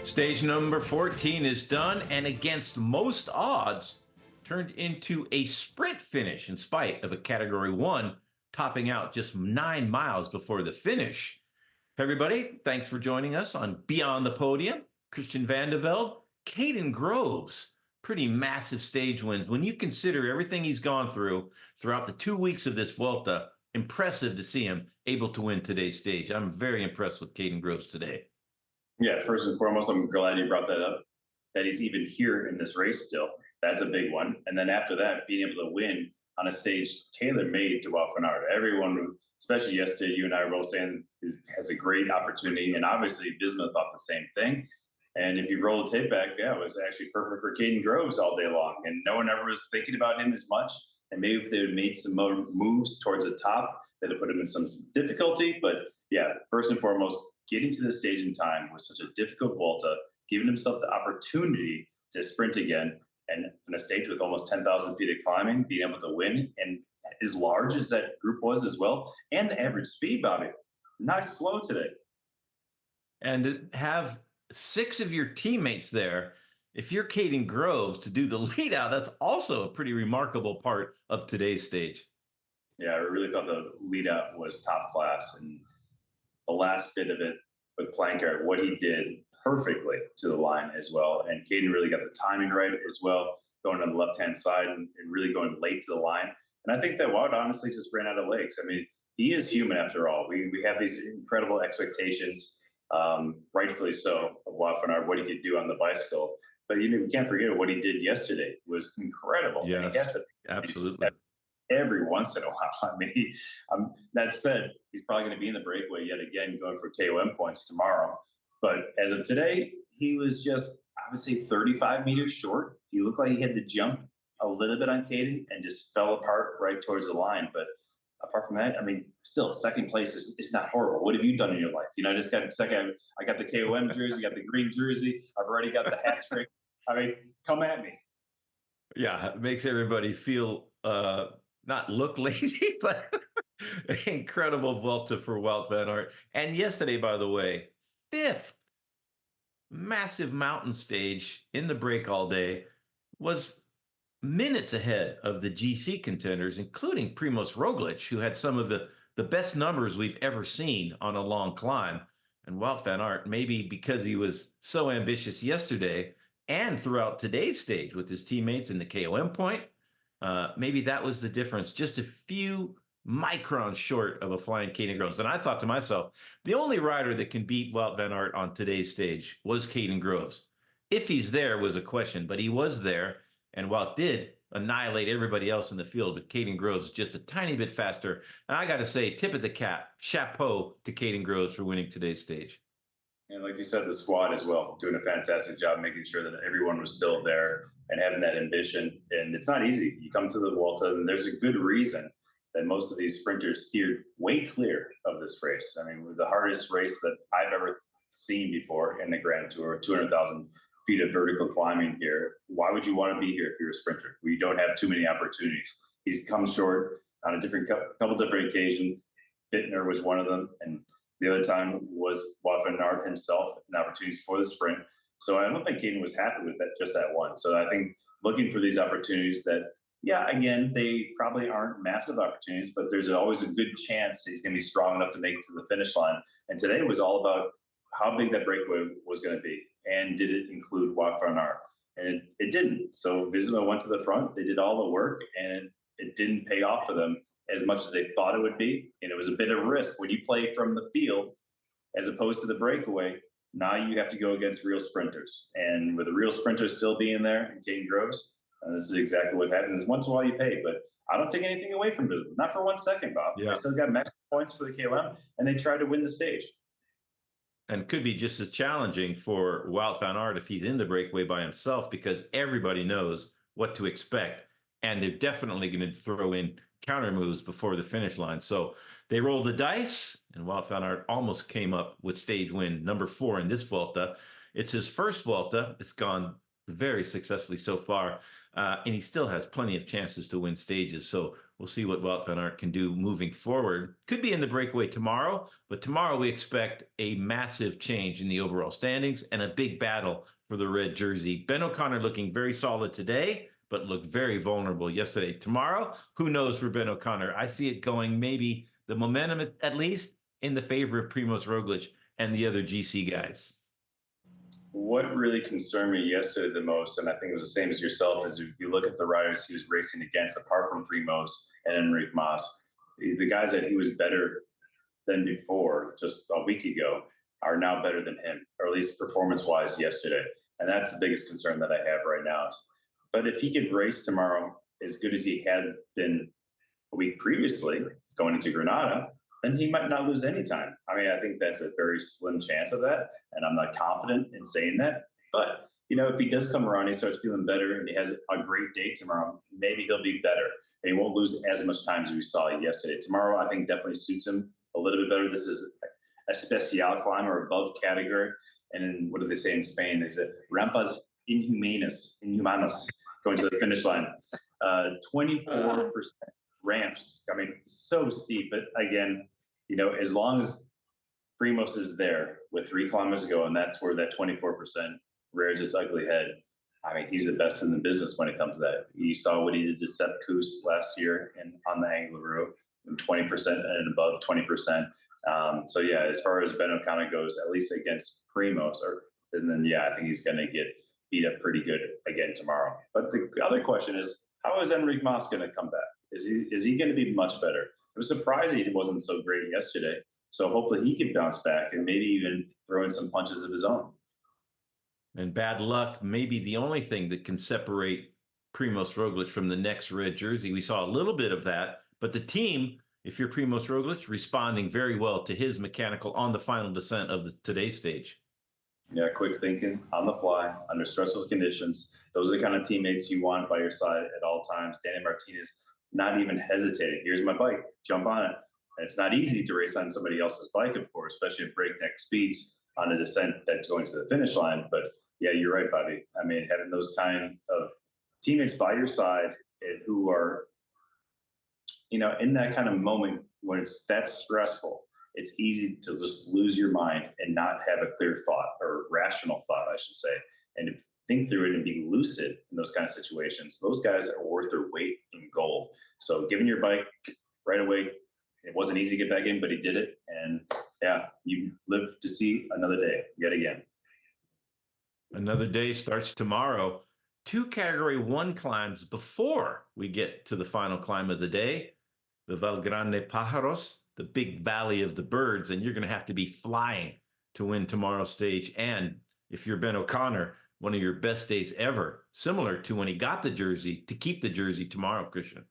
Stage number 14 is done, and against most odds, turned into a sprint finish in spite of a Category 1 topping out just 9 miles before the finish. Hey everybody, thanks for joining us on Beyond the Podium. Christian Vande, Kaden Groves, pretty massive stage wins. When you consider everything he's gone through throughout the 2 weeks of this Vuelta, impressive to see him able to win today's stage. I'm very impressed with Kaden Groves today. Yeah, first and foremost, I'm glad you brought that up, that he's even here in this race still. That's a big one. And then after that, being able to win on a stage tailor-made to Wout van Aert. Everyone, especially yesterday, you and I were both saying, has a great opportunity. And obviously, Visma thought the same thing. And if you roll the tape back, yeah, it was actually perfect for Kaden Groves all day long. And no one ever was thinking about him as much. And maybe if they had made some more moves towards the top, that would put him in some difficulty. But yeah, first and foremost, getting to the stage in time was such a difficult Volta, giving himself the opportunity to sprint again, and in a stage with almost 10,000 feet of climbing, being able to win, and as large as that group was as well, and the average speed, Bobby, not slow today. And to have 6 of your teammates there, if you're Kaden Groves, to do the lead out, that's also a pretty remarkable part of today's stage. Yeah, I really thought the lead out was top class, and the last bit of it with Plankart, what he did perfectly to the line as well. And Kaden really got the timing right as well, going on the left-hand side and really going late to the line. And I think that Wout honestly just ran out of legs. I mean, he is human after all. We have these incredible expectations, rightfully so, of Wout van Aert, what he could do on the bicycle. But we can't forget what he did yesterday was incredible. Yes, absolutely. Every once in a while. I mean, that said, he's probably going to be in the breakaway yet again, going for KOM points tomorrow. But as of today, he was just, I would say, 35 meters short. He looked like he had to jump a little bit on Kaden and just fell apart right towards the line. But apart from that, I mean, still, second place is not horrible. What have you done in your life? I just got second. I got the KOM jersey, got the green jersey. I've already got the hat trick. I mean, come at me. Yeah, it makes everybody feel not look lazy, but incredible Vuelta for Wout van Aert. And yesterday, by the way, 5th massive mountain stage in the break all day, was minutes ahead of the GC contenders, including Primoz Roglic, who had some of the best numbers we've ever seen on a long climb. And Wout van Aert, maybe because he was so ambitious yesterday and throughout today's stage with his teammates in the KOM point, maybe that was the difference, just a few microns short of a flying Kaden Groves. And I thought to myself, the only rider that can beat Wout van Aert on today's stage was Kaden Groves. If he's there was a question, but he was there, and Wout did annihilate everybody else in the field, but Kaden Groves is just a tiny bit faster. And I got to say, tip of the cap, chapeau to Kaden Groves for winning today's stage. And like you said, the squad as well, doing a fantastic job making sure that everyone was still there and having that ambition. And it's not easy. You come to the Vuelta, and there's a good reason that most of these sprinters steered way clear of this race. I mean, the hardest race that I've ever seen before in the Grand Tour, 200,000 feet of vertical climbing here. Why would you want to be here if you're a sprinter? We don't have too many opportunities. He's come short on a couple different occasions. Bittner was one of them, and the other time was Wout van Aert himself, and opportunities for the sprint. So I don't think Kaden was happy with that, just that one. So I think looking for these opportunities that, yeah, again, they probably aren't massive opportunities, but there's always a good chance that he's going to be strong enough to make it to the finish line. And today was all about how big that breakaway was going to be, and did it include Wout van Aert? And it didn't. So Visma went to the front. They did all the work, and it didn't pay off for them as much as they thought it would be. And it was a bit of a risk. When you play from the field as opposed to the breakaway, now you have to go against real sprinters. And with the real sprinters still being there, and Kaden Groves, this is exactly what happens. Once in a while you pay, but I don't take anything away from Visma. Not for 1 second, Bob. Yeah. They still got max points for the KOM, and they tried to win the stage. And could be just as challenging for Wout van Aert if he's in the breakaway by himself, because everybody knows what to expect. And they're definitely going to throw in counter moves before the finish line. So they rolled the dice, and Wout van Aert almost came up with stage win number 4 in this Vuelta. It's his first Vuelta. It's gone very successfully so far, and he still has plenty of chances to win stages. So We'll see what Wout van Aert can do moving forward. Could be in the breakaway tomorrow, but tomorrow we expect a massive change in the overall standings and a big battle for the red jersey. Ben O'Connor looking very solid today, but looked very vulnerable yesterday. Tomorrow, who knows for Ben O'Connor? I see it going maybe the momentum at least in the favor of Primož Roglič and the other GC guys. What really concerned me yesterday the most, and I think it was the same as yourself, is if you look at the riders he was racing against, apart from Primož and Enric Mas, the guys that he was better than before, just a week ago, are now better than him, or at least performance-wise yesterday. And that's the biggest concern that I have right now. But if he could race tomorrow as good as he had been a week previously, going into Granada, then he might not lose any time. I mean, I think that's a very slim chance of that, and I'm not confident in saying that. But, if he does come around, he starts feeling better, and he has a great day tomorrow, maybe he'll be better, and he won't lose as much time as we saw yesterday. Tomorrow, I think, definitely suits him a little bit better. This is a special climb, or above category. And then, what do they say in Spain? They say, rampas inhumanas, going to the finish line. 24% ramps. I mean, so steep. But again, as long as Primož is there with 3 kilometers to go, and that's where that 24% rears its ugly head. I mean, he's the best in the business when it comes to that. You saw what he did to Sepp Kuss last year on the Angleroo, 20% and above 20%. So yeah, as far as Ben O'Connor goes, at least against Primož, and then I think he's going to get beat up pretty good again tomorrow. But the other question is, how is Enric Mas going to come back? Is he going to be much better? It was surprising he wasn't so great yesterday. So hopefully he can bounce back and maybe even throw in some punches of his own. And bad luck may be the only thing that can separate Primož Roglič from the next red jersey. We saw a little bit of that, but the team, if you're Primož Roglič, responding very well to his mechanical on the final descent of today's stage. Yeah, quick thinking, on the fly, under stressful conditions. Those are the kind of teammates you want by your side at all times. Danny Martinez, not even hesitating. Here's my bike, jump on it. And it's not easy to race on somebody else's bike, of course, especially at breakneck speeds on a descent that's going to the finish line. But yeah, you're right, Bobby. I mean, having those kind of teammates by your side who are, in that kind of moment when it's that stressful, it's easy to just lose your mind and not have a clear thought, or rational thought, I should say, and think through it and be lucid in those kind of situations. Those guys are worth their weight in gold. So giving your bike right away, it wasn't easy to get back in, but he did it. And yeah, you live to see another day yet again. Another day starts tomorrow. 2 Category 1 climbs before we get to the final climb of the day. The Val Grande Pájaros, the big valley of the birds, and you're going to have to be flying to win tomorrow's stage. And if you're Ben O'Connor, one of your best days ever, similar to when he got the jersey, to keep the jersey tomorrow, Christian.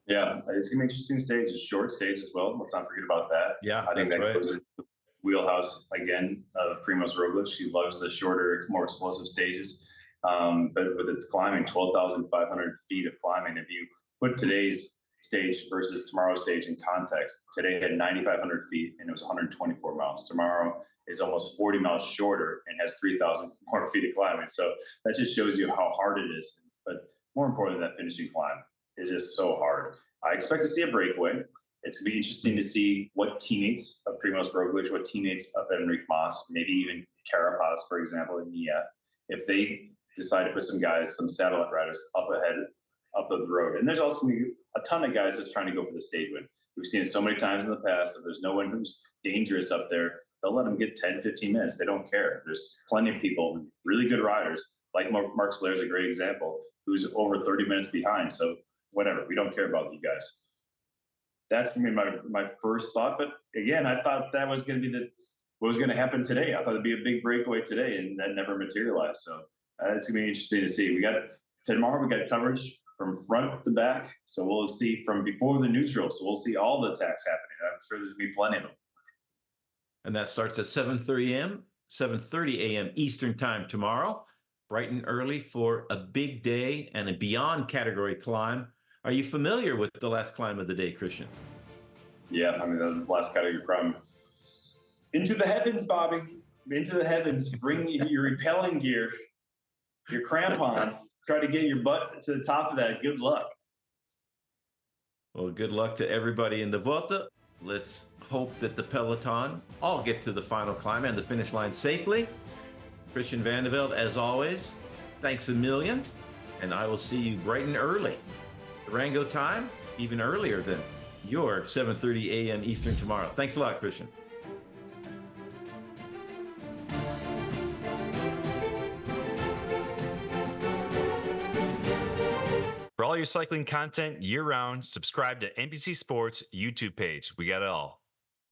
Yeah, it's going to be an interesting stage, a short stage as well. Let's not forget about that. Yeah, I think that right. goes into the wheelhouse again of Primož Roglič. He loves the shorter, more explosive stages. But with it climbing 12,500 feet of climbing, if you put today's stage versus tomorrow's stage in context, today had 9,500 feet and it was 124 miles. Tomorrow is almost 40 miles shorter and has 3,000 more feet of climbing. So that just shows you how hard it is. But more importantly, that finishing climb is just so hard. I expect to see a breakaway. It's going to be interesting to see what teammates of Primož Roglič, what teammates of Enric Mas, maybe even Carapaz, for example, in EF, if they decide to put some guys, some satellite riders up ahead, up the road. And there's also going to be a ton of guys just trying to go for the stage win. We've seen it so many times in the past. If there's no one who's dangerous up there, they'll let them get 10, 15 minutes. They don't care. There's plenty of people, really good riders, like Mark Slayer is a great example, who's over 30 minutes behind. So whatever, we don't care about you guys. That's going to be my first thought. But again, I thought that was going to be what was going to happen today. I thought it'd be a big breakaway today, and that never materialized. So it's going to be interesting to see. Tomorrow we got coverage from front to back. So we'll see from before the neutral. So we'll see all the attacks happening. I'm sure there's going to be plenty of them. And that starts at 7:30 a.m. Eastern time tomorrow, bright and early for a big day and a beyond category climb. Are you familiar with the last climb of the day, Christian? Yeah, I mean, the last category climb. Into the heavens, Bobby. Into the heavens. Bring your rappelling gear, your crampons. Try to get your butt to the top of that. Good luck. Well, good luck to everybody in the Vuelta. Let's hope that the peloton all get to the final climb and the finish line safely. Christian Vande Velde, as always, thanks a million, and I will see you bright and early. Durango time, even earlier than your 7:30 a.m. Eastern tomorrow. Thanks a lot, Christian. For all your cycling content year-round, subscribe to NBC Sports YouTube page. We got it all.